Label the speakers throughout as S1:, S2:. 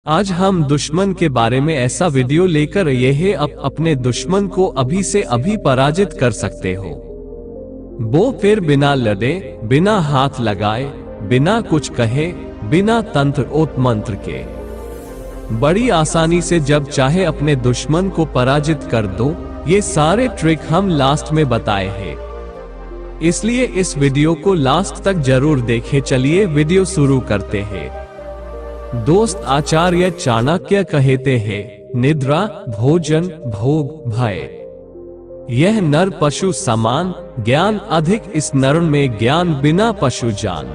S1: आज हम दुश्मन के बारे में ऐसा वीडियो लेकर आए हैं अपने दुश्मन को अभी से अभी पराजित कर सकते हो। वो फिर बिना लड़े, बिना हाथ लगाए, बिना कुछ कहे, बिना तंत्र और मंत्र के बड़ी आसानी से जब चाहे अपने दुश्मन को पराजित कर दो। ये सारे ट्रिक हम लास्ट में बताए हैं, इसलिए इस वीडियो को लास्ट तक जरूर देखें। चलिए वीडियो शुरू करते हैं। दोस्त आचार्य चाणक्य कहते हैं, निद्रा, भोजन, भोग, भय, यह नर पशु समान, ज्ञान अधिक इस नर में ज्ञान बिना पशु जान।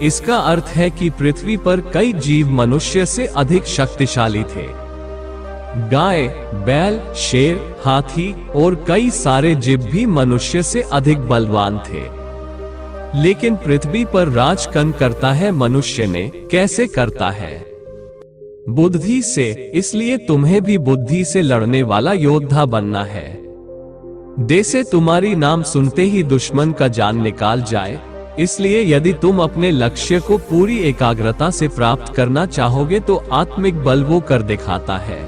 S1: इसका अर्थ है कि पृथ्वी पर कई जीव मनुष्य से अधिक शक्तिशाली थे। गाय, बैल, शेर, हाथी और कई सारे जीव भी मनुष्य से अधिक बलवान थे, लेकिन पृथ्वी पर राज कौन करता है? मनुष्य ने। कैसे करता है? बुद्धि से। इसलिए तुम्हें भी बुद्धि से लड़ने वाला योद्धा बनना है। जैसे तुम्हारी नाम सुनते ही दुश्मन का जान निकाल जाए। इसलिए यदि तुम अपने लक्ष्य को पूरी एकाग्रता से प्राप्त करना चाहोगे तो आत्मिक बल वो कर दिखाता है,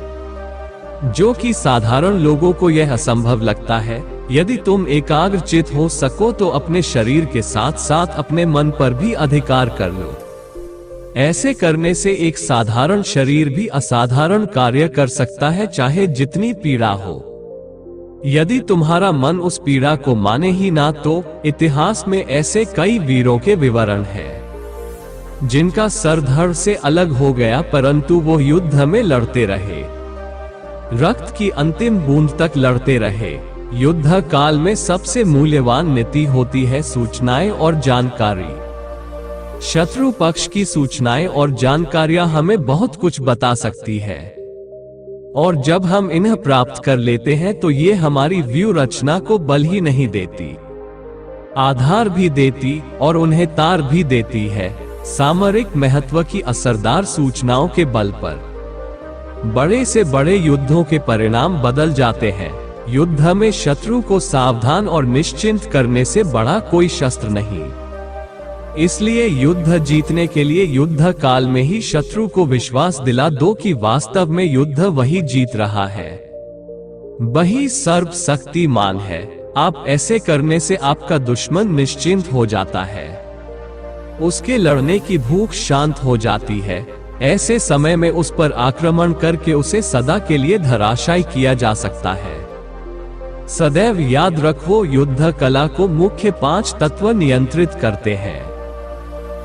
S1: जो कि साधारण लोगों को यह असंभव लगता है। यदि तुम एकाग्रचित हो सको तो अपने शरीर के साथ साथ अपने मन पर भी अधिकार कर लो। ऐसे करने से एक साधारण शरीर भी असाधारण कार्य कर सकता है, चाहे जितनी पीड़ा हो। यदि तुम्हारा मन उस पीड़ा को माने ही ना तो इतिहास में ऐसे कई वीरों के विवरण हैं, जिनका सर धड़ से अलग हो गया, परंतु वो युद्ध में लड़ते रहे, रक्त की अंतिम बूंद तक लड़ते रहे। युद्ध काल में सबसे मूल्यवान नीति होती है सूचनाएं और जानकारी। शत्रु पक्ष की सूचनाएं और जानकारियां हमें बहुत कुछ बता सकती है, और जब हम इन्हें प्राप्त कर लेते हैं तो ये हमारी व्यू रचना को बल ही नहीं देती, आधार भी देती और उन्हें तार भी देती है। सामरिक महत्व की असरदार सूचनाओं के बल पर बड़े से बड़े युद्धों के परिणाम बदल जाते हैं। युद्ध में शत्रु को सावधान और निश्चिंत करने से बड़ा कोई शस्त्र नहीं। इसलिए युद्ध जीतने के लिए युद्ध काल में ही शत्रु को विश्वास दिला दो कि वास्तव में युद्ध वही जीत रहा है, वही सर्वशक्तिमान है। आप ऐसे करने से आपका दुश्मन निश्चिंत हो जाता है, उसके लड़ने की भूख शांत हो जाती है। ऐसे समय में उस पर आक्रमण करके उसे सदा के लिए धराशायी किया जा सकता है। सदैव याद रखो, युद्ध कला को मुख्य 5 तत्व नियंत्रित करते हैं: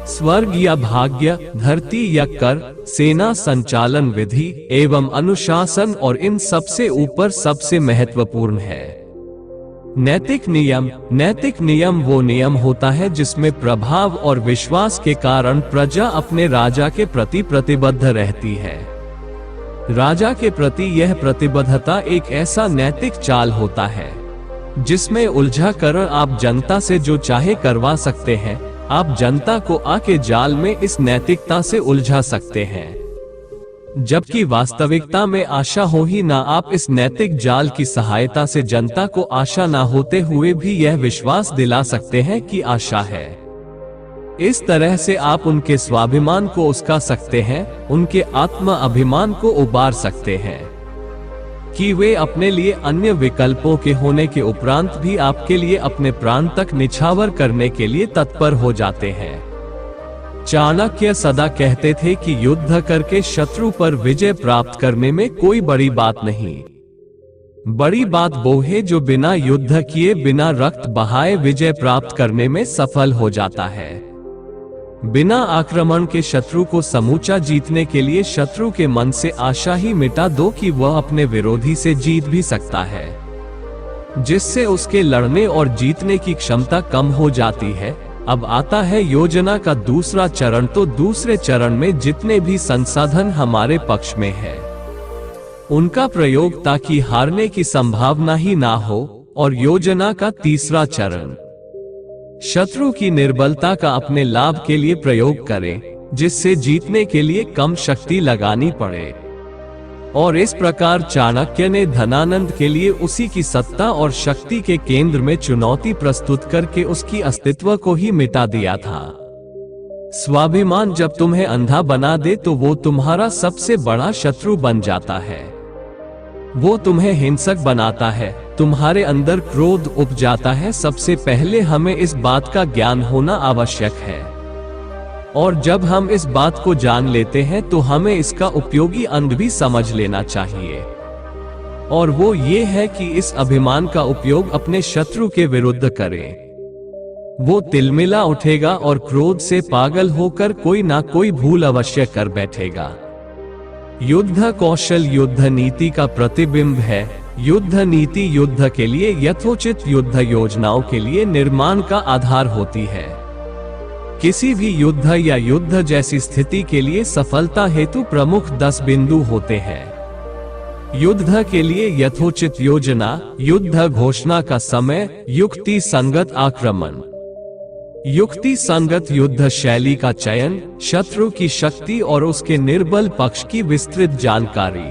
S1: स्वर्ग या भाग्य, धरती या कर, सेना संचालन विधि एवं अनुशासन, और इन सबसे ऊपर सबसे महत्वपूर्ण है नैतिक नियम। नैतिक नियम वो नियम होता है जिसमें प्रभाव और विश्वास के कारण प्रजा अपने राजा के प्रति प्रतिबद्ध रहती है। राजा के प्रति यह प्रतिबद्धता एक ऐसा नैतिक चाल होता है जिसमें उलझा कर आप जनता से जो चाहे करवा सकते हैं। आप जनता को आके जाल में इस नैतिकता से उलझा सकते हैं, जबकि वास्तविकता में आशा हो ही ना, आप इस नैतिक जाल की सहायता से जनता को आशा ना होते हुए भी यह विश्वास दिला सकते हैं कि आशा है। इस तरह से आप उनके स्वाभिमान को उस्का सकते हैं, उनके आत्म अभिमान को उबार सकते हैं कि वे अपने लिए अन्य विकल्पों के होने के उपरांत भी आपके लिए अपने प्राण तक निछावर करने के लिए तत्पर हो जाते हैं। चाणक्य सदा कहते थे कि युद्ध करके शत्रु पर विजय प्राप्त करने में कोई बड़ी बात नहीं। बड़ी बात वो है जो बिना युद्ध किए, बिना रक्त बहाए विजय प्राप्त करने में सफल हो जाता है। बिना आक्रमण के शत्रु को समूचा जीतने के लिए शत्रु के मन से आशा ही मिटा दो कि वह अपने विरोधी से जीत भी सकता है, जिससे उसके लड़ने और जीतने की क्षमता कम हो जाती है। अब आता है योजना का दूसरा चरण। तो दूसरे चरण में जितने भी संसाधन हमारे पक्ष में है उनका प्रयोग ताकि हारने की संभावना ही ना हो। और योजना का तीसरा चरण, शत्रु की निर्बलता का अपने लाभ के लिए प्रयोग करें, जिससे जीतने के लिए कम शक्ति लगानी पड़े। और इस प्रकार चाणक्य ने धनानंद के लिए उसी की सत्ता और शक्ति के केंद्र में चुनौती प्रस्तुत करके उसकी अस्तित्व को ही मिटा दिया था। स्वाभिमान जब तुम्हें अंधा बना दे तो वो तुम्हारा सबसे बड़ा शत्रु बन जाता है। वो तुम्हें हिंसक बनाता है, तुम्हारे अंदर क्रोध उपजाता है। सबसे पहले हमें इस बात का ज्ञान होना आवश्यक है, और जब हम इस बात को जान लेते हैं तो हमें इसका उपयोगी अंग भी समझ लेना चाहिए, और वो ये है कि इस अभिमान का उपयोग अपने शत्रु के विरुद्ध करें। वो तिलमिला उठेगा और क्रोध से पागल होकर कोई ना कोई भूल अवश्य कर बैठेगा। युद्ध कौशल युद्ध नीति का प्रतिबिंब है। युद्ध नीति युद्ध के लिए यथोचित युद्ध योजनाओं के लिए निर्माण का आधार होती है। किसी भी युद्ध या युद्ध जैसी स्थिति के लिए सफलता हेतु प्रमुख 10 बिंदु होते हैं। युद्ध के लिए यथोचित योजना, युद्ध घोषणा का समय, युक्ति संगत आक्रमण, युक्ति संगत युद्ध शैली का चयन, शत्रु की शक्ति और उसके निर्बल पक्ष की विस्तृत जानकारी,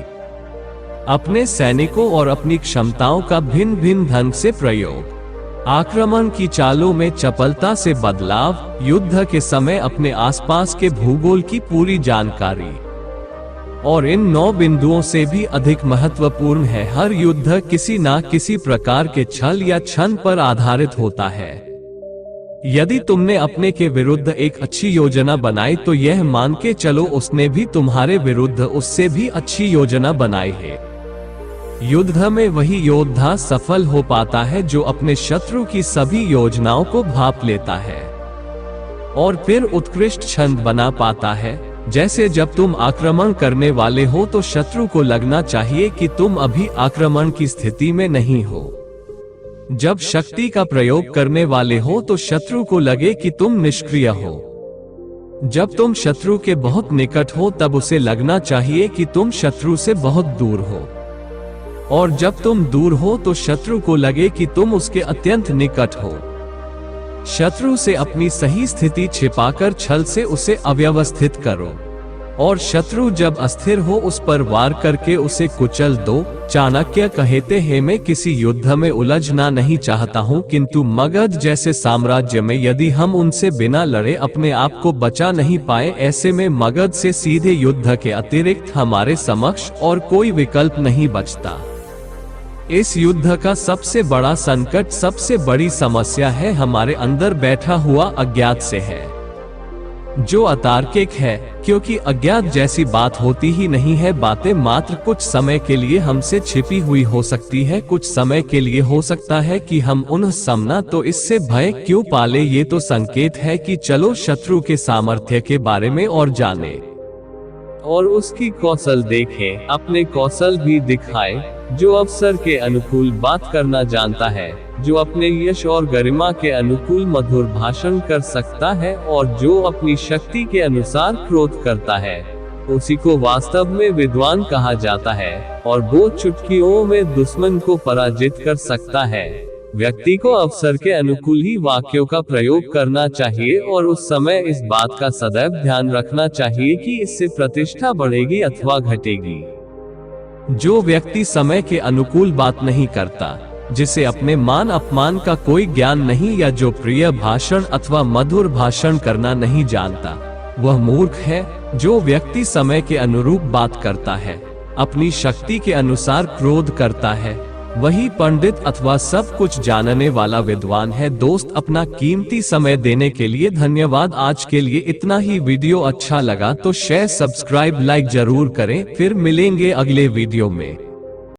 S1: अपने सैनिकों और अपनी क्षमताओं का भिन्न भिन्न ढंग से प्रयोग, आक्रमण की चालों में चपलता से बदलाव, युद्ध के समय अपने आसपास के भूगोल की पूरी जानकारी। और इन 9 बिंदुओं से भी अधिक महत्वपूर्ण है, हर युद्ध किसी ना किसी प्रकार के छल या छन पर आधारित होता है। यदि तुमने अपने के विरुद्ध एक अच्छी योजना बनाई तो यह मान के चलो उसने भी तुम्हारे विरुद्ध उससे भी अच्छी योजना बनाई है। युद्ध में वही योद्धा सफल हो पाता है जो अपने शत्रु की सभी योजनाओं को भांप लेता है और फिर उत्कृष्ट छंद बना पाता है। जैसे जब तुम आक्रमण करने वाले हो तो शत्रु को लगना चाहिए कि तुम अभी आक्रमण की स्थिति में नहीं हो। जब शक्ति का प्रयोग करने वाले हो तो शत्रु को लगे कि तुम निष्क्रिय हो। जब तुम शत्रु के बहुत निकट हो तब उसे लगना चाहिए कि तुम शत्रु से बहुत दूर हो, और जब तुम दूर हो तो शत्रु को लगे कि तुम उसके अत्यंत निकट हो। शत्रु से अपनी सही स्थिति छिपाकर छल से उसे अव्यवस्थित करो, और शत्रु जब अस्थिर हो उस पर वार करके उसे कुचल दो। चाणक्य कहते हैं, मैं किसी युद्ध में उलझना नहीं चाहता हूँ, किंतु मगध जैसे साम्राज्य में यदि हम उनसे बिना लड़े अपने आप को बचा नहीं पाए, ऐसे में मगध से सीधे युद्ध के अतिरिक्त हमारे समक्ष और कोई विकल्प नहीं बचता। इस युद्ध का सबसे बड़ा संकट, सबसे बड़ी समस्या है हमारे अंदर बैठा हुआ अज्ञात से है, जो अतार्किक है, क्योंकि अज्ञात जैसी बात होती ही नहीं है। बातें मात्र कुछ समय के लिए हमसे छिपी हुई हो सकती है, कुछ समय के लिए हो सकता है कि हम उन्हें समना तो इससे भय क्यों पाले। ये तो संकेत है कि चलो शत्रु के सामर्थ्य के बारे में और जाने और उसकी कौशल देखें, अपने कौशल भी दिखाए। जो अवसर के अनुकूल बात करना जानता है, जो अपने यश और गरिमा के अनुकूल मधुर भाषण कर सकता है, और जो अपनी शक्ति के अनुसार क्रोध करता है, उसी को वास्तव में विद्वान कहा जाता है, और वो चुटकियों में दुश्मन को पराजित कर सकता है। व्यक्ति को अवसर के अनुकूल ही वाक्यों का प्रयोग करना चाहिए, और उस समय इस बात का सदैव ध्यान रखना चाहिए कि इससे प्रतिष्ठा बढ़ेगी अथवा घटेगी। जो व्यक्ति समय के अनुकूल बात नहीं करता, जिसे अपने मान अपमान का कोई ज्ञान नहीं, या जो प्रिय भाषण अथवा मधुर भाषण करना नहीं जानता, वह मूर्ख है। जो व्यक्ति समय के अनुरूप बात करता है, अपनी शक्ति के अनुसार क्रोध करता है, वही पंडित अथवा सब कुछ जानने वाला विद्वान है। दोस्त, अपना कीमती समय देने के लिए धन्यवाद। आज के लिए इतना ही। वीडियो अच्छा लगा तो शेयर, सब्सक्राइब, लाइक जरूर करें। फिर मिलेंगे अगले वीडियो में।